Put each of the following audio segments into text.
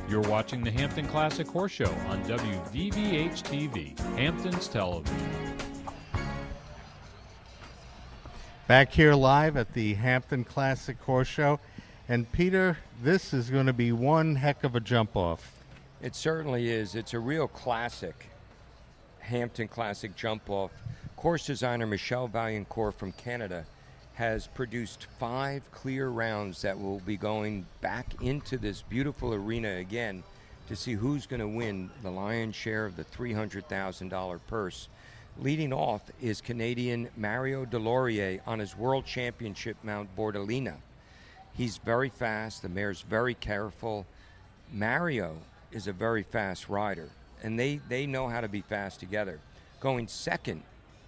You're watching the Hampton Classic Horse Show on WVVH-TV, Hampton's television. Back here live at the Hampton Classic Horse Show. And Peter, this is going to be one heck of a jump off. It certainly is. It's a real classic, Hampton Classic jump off. Course designer Michelle Vaillancourt from Canada has produced 5 clear rounds that will be going back into this beautiful arena again to see who's going to win the lion's share of the $300,000 purse. Leading off is Canadian Mario Delorier on his World Championship Mount Bordalina. He's very fast. The mare's very careful. Mario is a very fast rider, and they know how to be fast together. Going second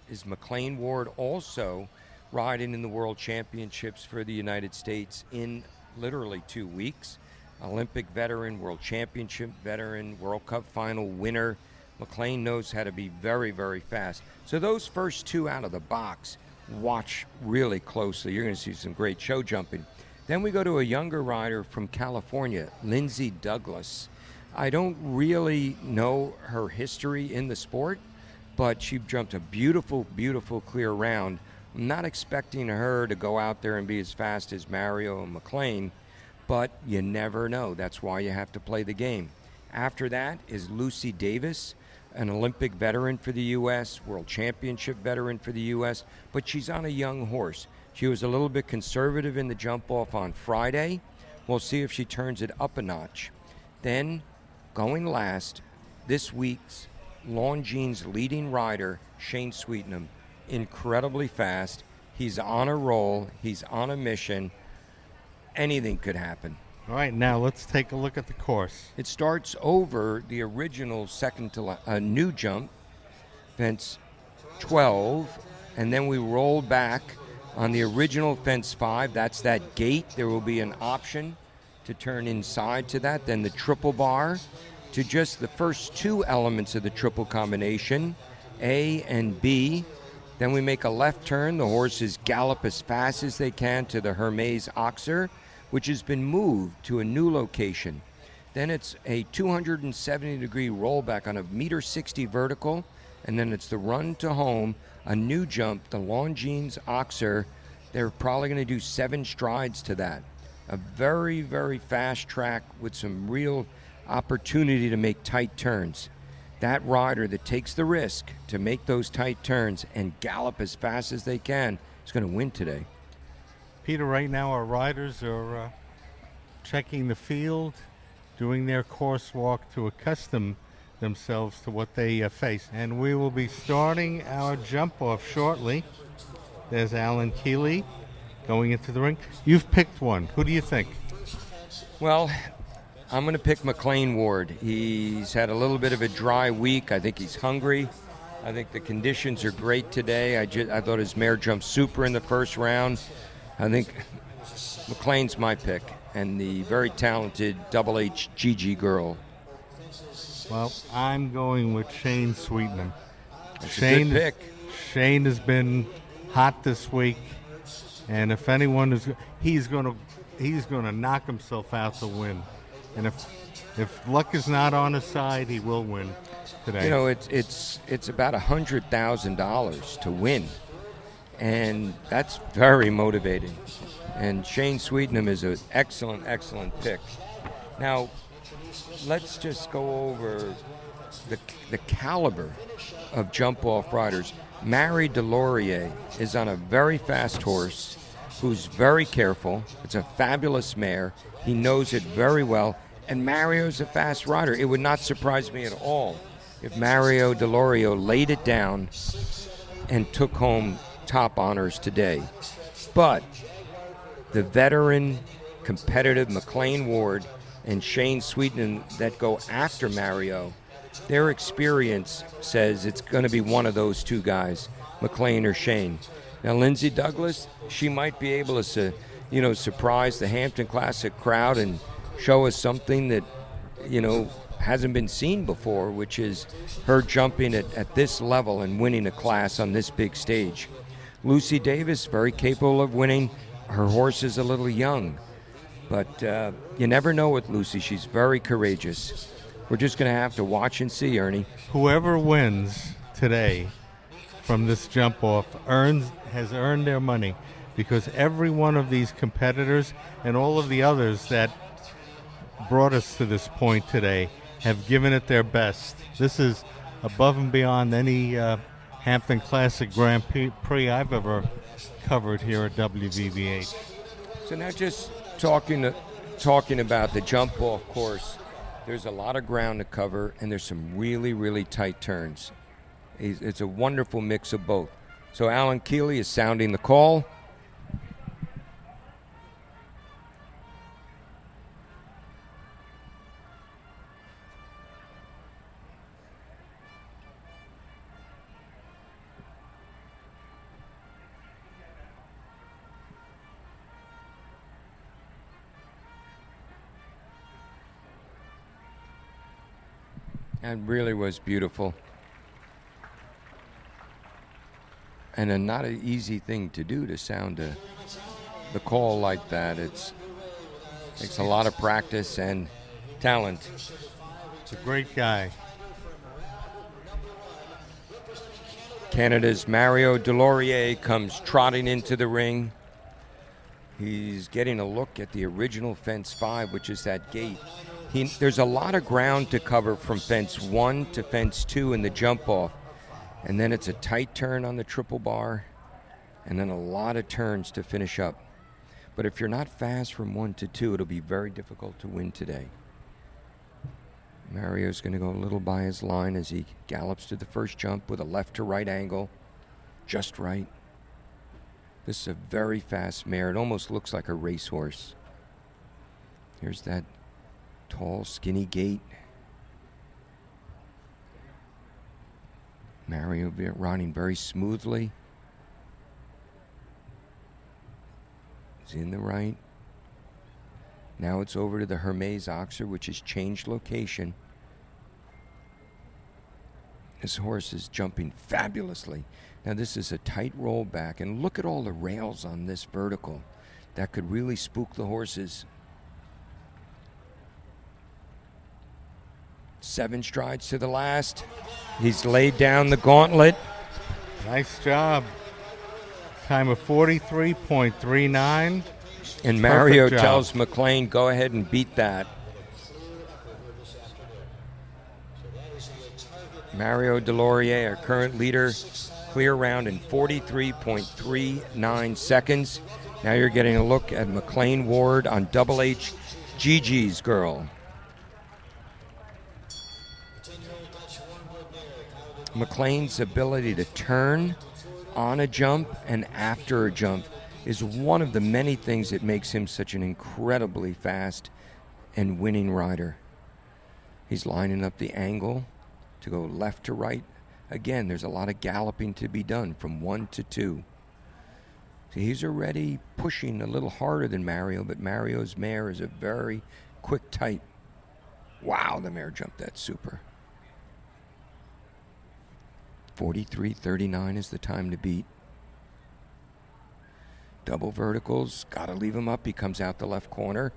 is McLain Ward, also riding in the World Championships for the United States in literally 2 weeks. Olympic veteran, World Championship veteran, World Cup final winner. McLain knows how to be very, very fast. So those first 2 out of the box, watch really closely. You're going to see some great show jumping. Then we go to a younger rider from California, Lindsey Douglass. I don't really know her history in the sport, but she jumped a beautiful, beautiful clear round. I'm not expecting her to go out there and be as fast as Mario and McLain, but you never know. That's why you have to play the game. After that is Lucy Davis, an Olympic veteran for the U.S., World Championship veteran for the U.S., but she's on a young horse. She was a little bit conservative in the jump off on Friday. We'll see if she turns it up a notch. Then, going last, this week's Longines leading rider, Shane Sweetnam. Incredibly fast. He's on a roll. He's on a mission. Anything could happen. All right, now let's take a look at the course. It starts over the original second to new jump, fence 12, and then we roll back on the original fence 5. That's that gate. There will be an option to turn inside to that. Then the triple bar to just the first 2 elements of the triple combination, A and B. Then we make a left turn. The horses gallop as fast as they can to the Hermes Oxer, which has been moved to a new location. Then it's a 270-degree rollback on a 1.60 m vertical, and then it's the run to home, a new jump, the Longines Oxer. They're probably going to do 7 strides to that. A very, very fast track with some real opportunity to make tight turns. That rider that takes the risk to make those tight turns and gallop as fast as they can is going to win today. Peter, right now our riders are checking the field, doing their course walk to accustom themselves to what they face. And we will be starting our jump off shortly. There's Alan Keeley going into the ring. You've picked one. Who do you think? Well, I'm going to pick McLain Ward. He's had a little bit of a dry week. I think he's hungry. I think the conditions are great today. I thought his mare jumped super in the first round. I think McLain's my pick, and the very talented Double H Gigi girl. Well, I'm going with Shane Sweetnam. That's a good pick. Shane has been hot this week, and if anyone is, he's going to knock himself out to win. And if luck is not on his side, he will win today. You know, it's about $100,000 to win, and that's very motivating. And Shane Sweetnam is an excellent, excellent pick. Now, let's just go over the caliber of jump-off riders. Mario Delorier is on a very fast horse who's very careful. It's a fabulous mare. He knows it very well. And Mario's a fast rider. It would not surprise me at all if Mario Delorier laid it down and took home top honors today. But the veteran, competitive McLain Ward and Shane Sweetnam that go after Mario, their experience says it's going to be one of those 2 guys, McLain or Shane. Now, Lindsey Douglass, she might be able to, surprise the Hampton Classic crowd and show us something that, hasn't been seen before, which is her jumping at this level and winning a class on this big stage. Lucy Davis, very capable of winning. Her horse is a little young. But you never know with Lucy. She's very courageous. We're just going to have to watch and see, Ernie. Whoever wins today from this jump off has earned their money, because every one of these competitors and all of the others that brought us to this point today have given it their best. This is above and beyond any Hampton Classic Grand Prix I've ever covered here at WVVH. So now just talking about the jump off course, there's a lot of ground to cover, and there's some really, really tight turns. It's a wonderful mix of both. So Alan Keeley is sounding the call. That really was beautiful. And not an easy thing to do, to sound the call like that. It takes a lot of practice and talent. It's a great guy. Canada's Mario Delorier comes trotting into the ring. He's getting a look at the original fence 5, which is that gate. There's a lot of ground to cover from fence 1 to fence 2 in the jump off. And then it's a tight turn on the triple bar, and then a lot of turns to finish up. But if you're not fast from 1 to 2, it'll be very difficult to win today. Mario's going to go a little by his line as he gallops to the first jump with a left to right angle, just right. This is a very fast mare. It almost looks like a racehorse. Here's that tall, skinny gait. Mario riding very smoothly. He's in the right. Now it's over to the Hermes Oxer, which has changed location. This horse is jumping fabulously. Now this is a tight rollback, and look at all the rails on this vertical. That could really spook the horses. 7 strides to the last. He's laid down the gauntlet. Nice job. Time of 43.39. And Mario tells McLain, go ahead and beat that. Mario Delorier, our current leader, clear round in 43.39 seconds. Now you're getting a look at McLain Ward on Double H, Gigi's girl. McLain's ability to turn on a jump and after a jump is one of the many things that makes him such an incredibly fast and winning rider. He's lining up the angle to go left to right. Again, there's a lot of galloping to be done from 1 to 2. So he's already pushing a little harder than Mario, but Mario's mare is a very quick type. Wow, the mare jumped that super. 43.39 is the time to beat. Double verticals, got to leave him up. He comes out the left corner.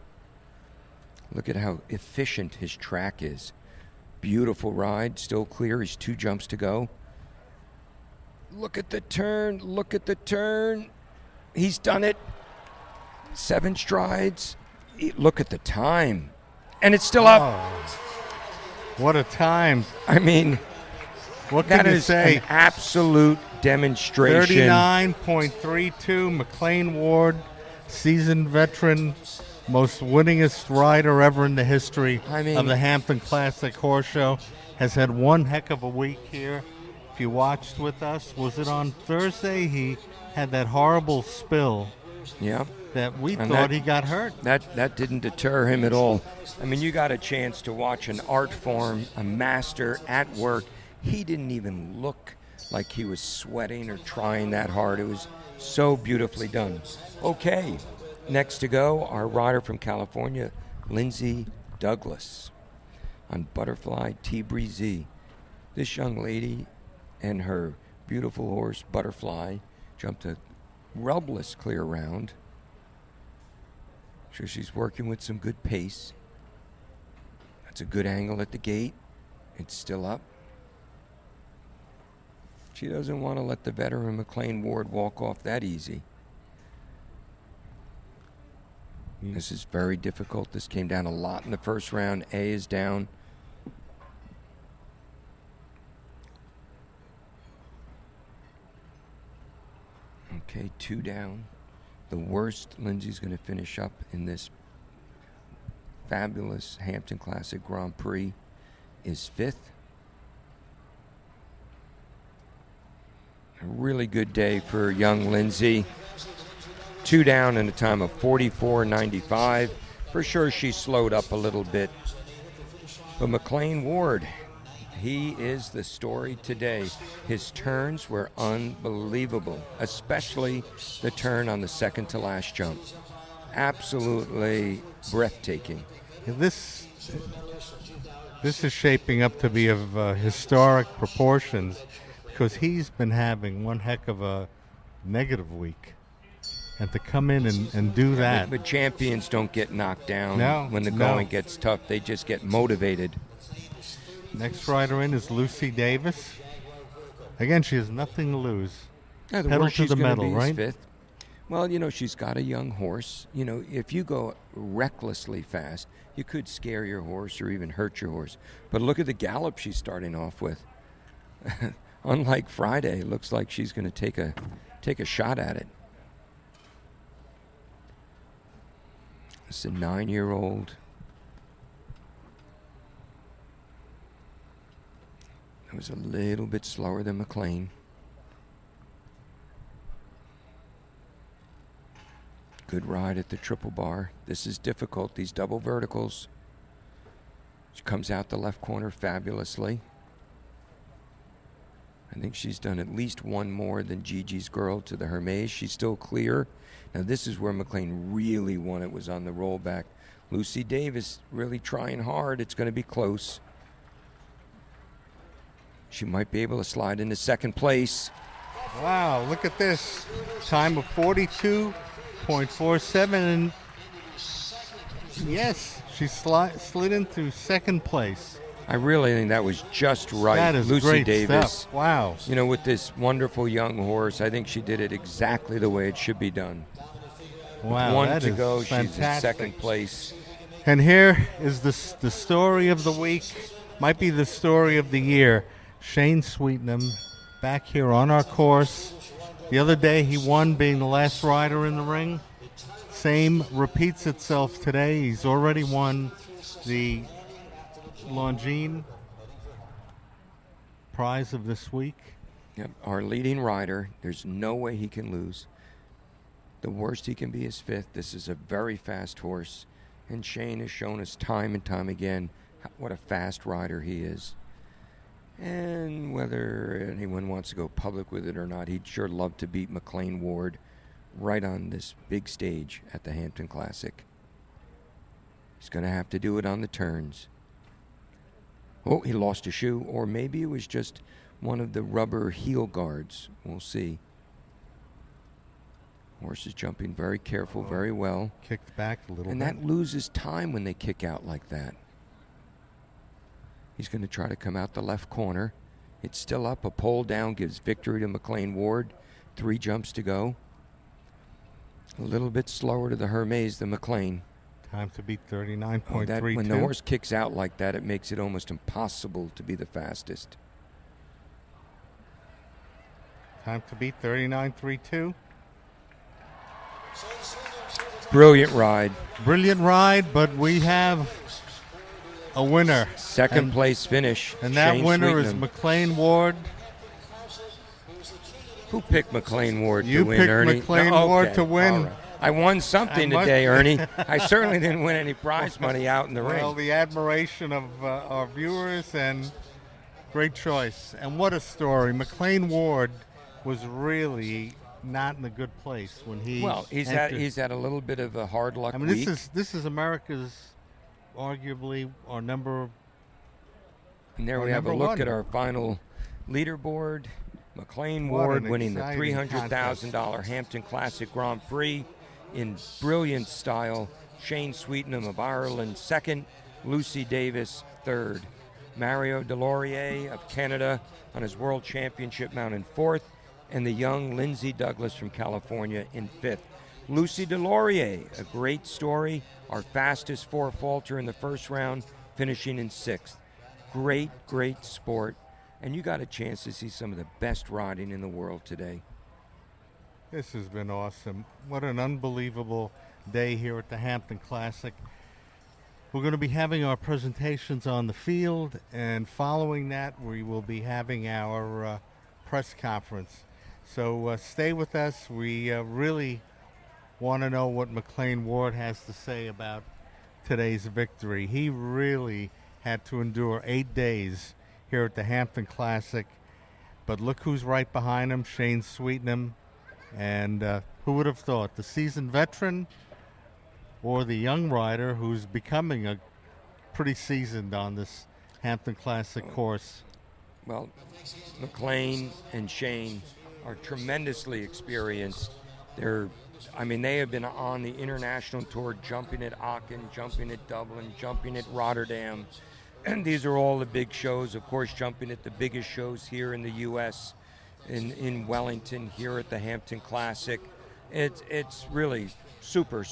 Look at how efficient his track is. Beautiful ride, still clear. He's 2 jumps to go. Look at the turn, look at the turn. He's done it. 7 strides. Look at the time. And it's still up. Oh, what a time. I mean, what can you say? An absolute demonstration. 39.32, McLain Ward, seasoned veteran, most winningest rider ever in the history of the Hampton Classic Horse Show. Has had one heck of a week here. If you watched with us, was it on Thursday? He had that horrible spill. Yeah. That we thought he got hurt. That didn't deter him at all. I mean, you got a chance to watch an art form, a master at work. He didn't even look like he was sweating or trying that hard. It was so beautifully done. Okay, next to go, our rider from California, Lindsey Douglass, on Butterfly T-Breezy. This young lady and her beautiful horse, Butterfly, jumped a rubless clear round. So she's working with some good pace. That's a good angle at the gate. It's still up. She doesn't want to let the veteran McLain Ward walk off that easy. This is very difficult. This came down a lot in the first round. A is down. Okay, 2 down. The worst Lindsey's going to finish up in this fabulous Hampton Classic Grand Prix is 5th. A really good day for young Lindsey. 2 down in a time of 44.95. For sure she slowed up a little bit. But McLain Ward, he is the story today. His turns were unbelievable, especially the turn on the second to last jump. Absolutely breathtaking. This is shaping up to be of historic proportions because he's been having one heck of a negative week. And to come in and do that. But champions don't get knocked down when the going gets tough. They just get motivated. Next rider in is Lucy Davis. Again, she has nothing to lose. Yeah, the Pedal to the metal, right? 5th. Well, you know, she's got a young horse. You know, if you go recklessly fast, you could scare your horse or even hurt your horse. But look at the gallop she's starting off with. Unlike Friday, it looks like she's going to take a shot at it. It's a 9-year-old. It was a little bit slower than McLain. Good ride at the triple bar. This is difficult, these double verticals. She comes out the left corner fabulously. I think she's done at least one more than Gigi's girl to the Hermes. She's still clear. Now this is where McLain really won it, was on the rollback. Lucy Davis really trying hard. It's going to be close. She might be able to slide into second place. Wow, look at this. Time of 42.47. And yes, she slid into second place. I really think that was just right. That is Lucy great Davis. stuff. Wow. You know, with this wonderful young horse, I think she did it exactly the way it should be done. Wow, With one that to is go, fantastic. she's in second place. And here is the story of the week. Might be the story of the year. Shane Sweetnam back here on our course. The other day he won, being the last rider in the ring. Same repeats itself today. He's already won the Longines prize of this week. Yep, our leading rider. There's no way he can lose. The worst he can be is 5th. This is a very fast horse. And Shane has shown us time and time again what a fast rider he is. And whether anyone wants to go public with it or not, he'd sure love to beat McLain Ward right on this big stage at the Hampton Classic. He's going to have to do it on the turns. Oh, he lost a shoe, or maybe it was just one of the rubber heel guards. We'll see. Horse is jumping very careful, very well. Kicked back a little and bit. that loses time when they kick out like that. He's going to try to come out the left corner. It's still up. A pole down gives victory to McLain Ward. 3 jumps to go. A little bit slower to the Hermes than McLain. Time to beat 39.32. When the horse kicks out like that, it makes it almost impossible to be the fastest. Time to beat 39.32. Brilliant ride. Brilliant ride, but we have a winner. Second place finish. And that Shane winner is Sweetnam. McLain Ward. Who picked McLain Ward You to win, picked Ernie? McLain Ward Okay, to win. all right. I won something today, Ernie. I certainly didn't win any prize money out in the Well, ring. the admiration of our viewers, and great choice. And what a story. McLain Ward was really not in a good place when he He's had a little bit of a hard luck week. this is America's arguably our number. And there we have a look at our final leaderboard. McLain What Ward an winning the exciting $300,000 Hampton Classic Grand Prix in brilliant style. Shane Sweetnam of Ireland second, Lucy Davis third. Mario Delorier of Canada on his World Championship mount in fourth, and the young Lindsey Douglass from California in fifth. Lucy Delorier, a great story, our fastest four-faulter in the first round, finishing in sixth. Great, great sport, and you got a chance to see some of the best riding in the world today. This has been awesome. What an unbelievable day here at the Hampton Classic. We're going to be having our presentations on the field, and following that we will be having our press conference. So stay with us. We really want to know what McLain Ward has to say about today's victory. He really had to endure 8 days here at the Hampton Classic, but look who's right behind him, Shane Sweetnam. And who would have thought, the seasoned veteran or the young rider who's becoming a pretty seasoned on this Hampton Classic course? Well, McLain and Shane are tremendously experienced. They have been on the international tour, jumping at Aachen, jumping at Dublin, jumping at Rotterdam. And these are all the big shows, of course, jumping at the biggest shows here in the U.S., in Wellington, here at the Hampton Classic. It's really super.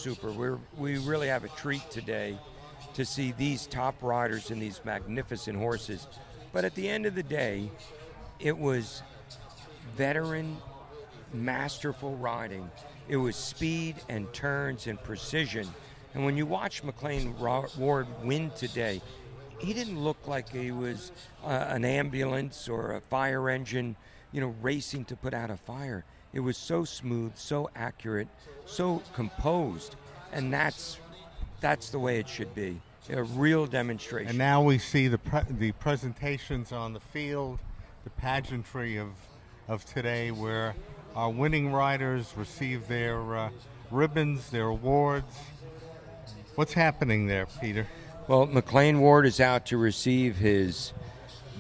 We really have a treat today to see these top riders and these magnificent horses. But at the end of the day, it was veteran, masterful riding. It was speed and turns and precision. And when you watch McLain Ward win today, he didn't look like he was an ambulance or a fire engine, racing to put out a fire. It was so smooth, so accurate, so composed, and that's the way it should be. A real demonstration. And now we see the presentations on the field, the pageantry of today, where our winning riders receive their ribbons, their awards. What's happening there, Peter? Well, McLain Ward is out to receive his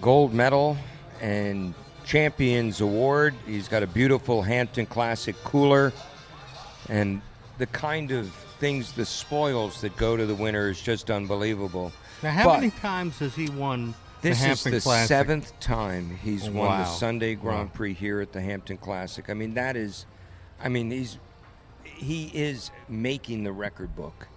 gold medal and Champions Award. He's got a beautiful Hampton Classic cooler, and the kind of things, the spoils that go to the winner is just unbelievable. Now, how many times has he won the Hampton This is the Classic? seventh time he's won the Sunday Grand Wow. Prix here at the Hampton Classic. He is making the record book.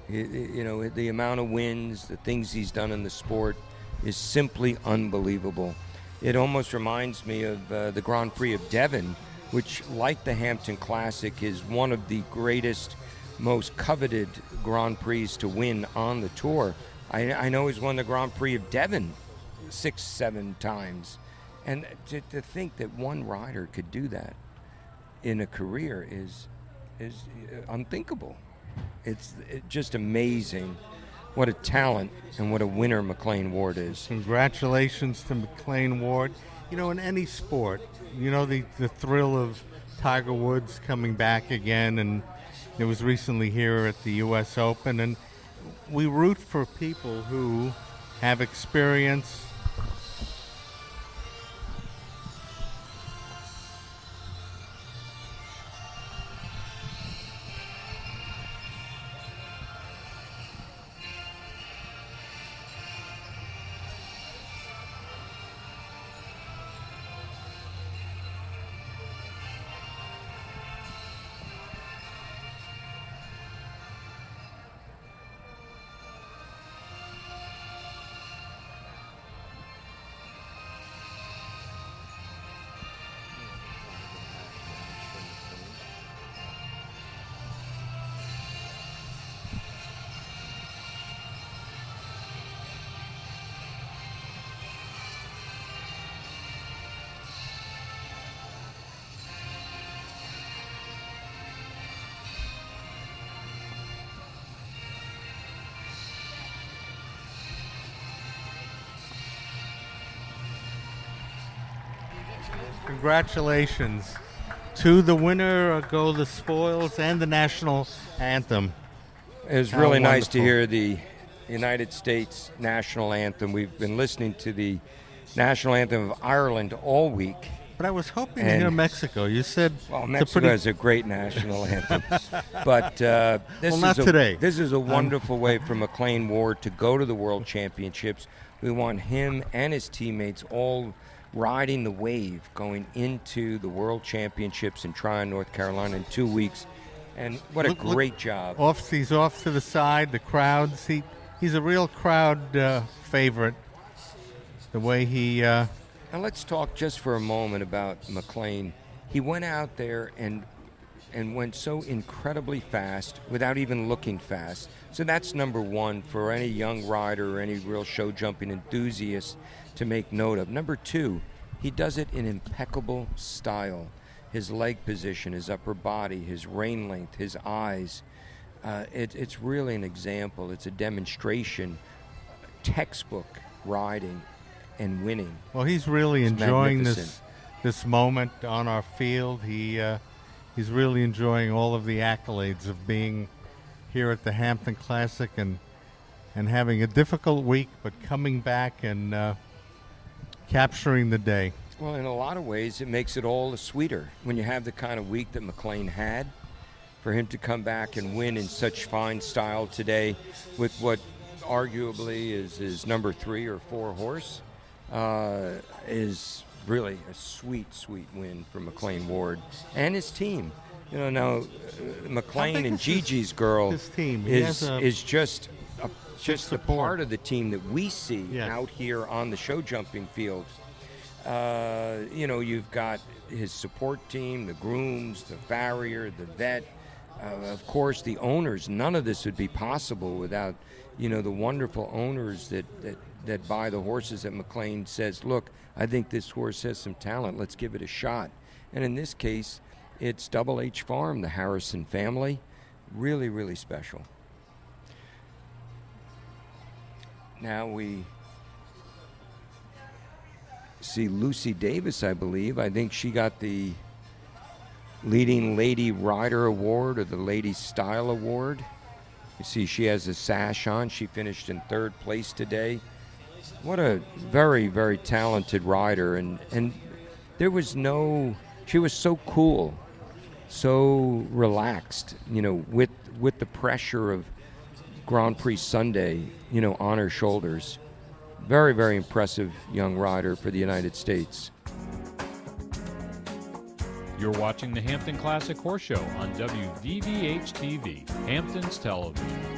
The amount of wins, the things he's done in the sport is simply unbelievable. It almost reminds me of the Grand Prix of Devon, which, like the Hampton Classic, is one of the greatest, most coveted Grand Prix to win on the tour. I know he's won the Grand Prix of Devon 6-7 times. And to think that one rider could do that in a career is unthinkable. It's just amazing what a talent and what a winner McLain Ward is. Congratulations to McLain Ward. In any sport, the thrill of Tiger Woods coming back again, and it was recently here at the U.S. Open, and we root for people who have experience. Congratulations. To the winner go the spoils and the national anthem. It was really nice to hear the United States national anthem. We've been listening to the national anthem of Ireland all week, But I was hoping to hear Mexico. You said well, Mexico has a great national anthem, but this not today. This is a wonderful way for McLain Ward to go to the World Championships. We want him and his teammates all riding the wave going into the World Championships in Tryon, North Carolina in 2 weeks. And what a great job. He's off to the side, the crowds. He's a real crowd favorite. The way he... Now let's talk just for a moment about McLain. He went out there and went so incredibly fast without even looking fast. So that's number one for any young rider or any real show jumping enthusiast to make note of. Number two, he does it in impeccable style. His leg position, his upper body, his rein length, his eyes. It's really an example. It's a demonstration, textbook riding and winning. Well, he's really enjoying this moment on our field. He's really enjoying all of the accolades of being here at the Hampton Classic and having a difficult week, but coming back and capturing the day. Well, in a lot of ways, it makes it all the sweeter when you have the kind of week that McLain had. For him to come back and win in such fine style today with what arguably is his number 3 or 4 horse is really a sweet, sweet win for McLain Ward and his team. You know, now McLain and Gigi's girl his team? is just a part of the team that we see out here on the show jumping field. You know, you've got his support team, the grooms, the farrier, the vet, of course, the owners. None of this would be possible without, you know, the wonderful owners that buy the horses that McLain says, look, I think this horse has some talent. Let's give it a shot. And in this case, it's Double H Farm, the Harrison family. Really, really special. Now we see Lucy Davis, I believe. I think she got the Leading Lady Rider Award or the Lady Style Award. You see she has a sash on. She finished in 3rd place today. What a very, very talented rider. And there was she was so cool, so relaxed, you know, with the pressure of Grand Prix Sunday, you know, on her shoulders. Very, very impressive young rider for the United States. You're watching the Hampton Classic Horse Show on WVVH-TV, Hampton's television.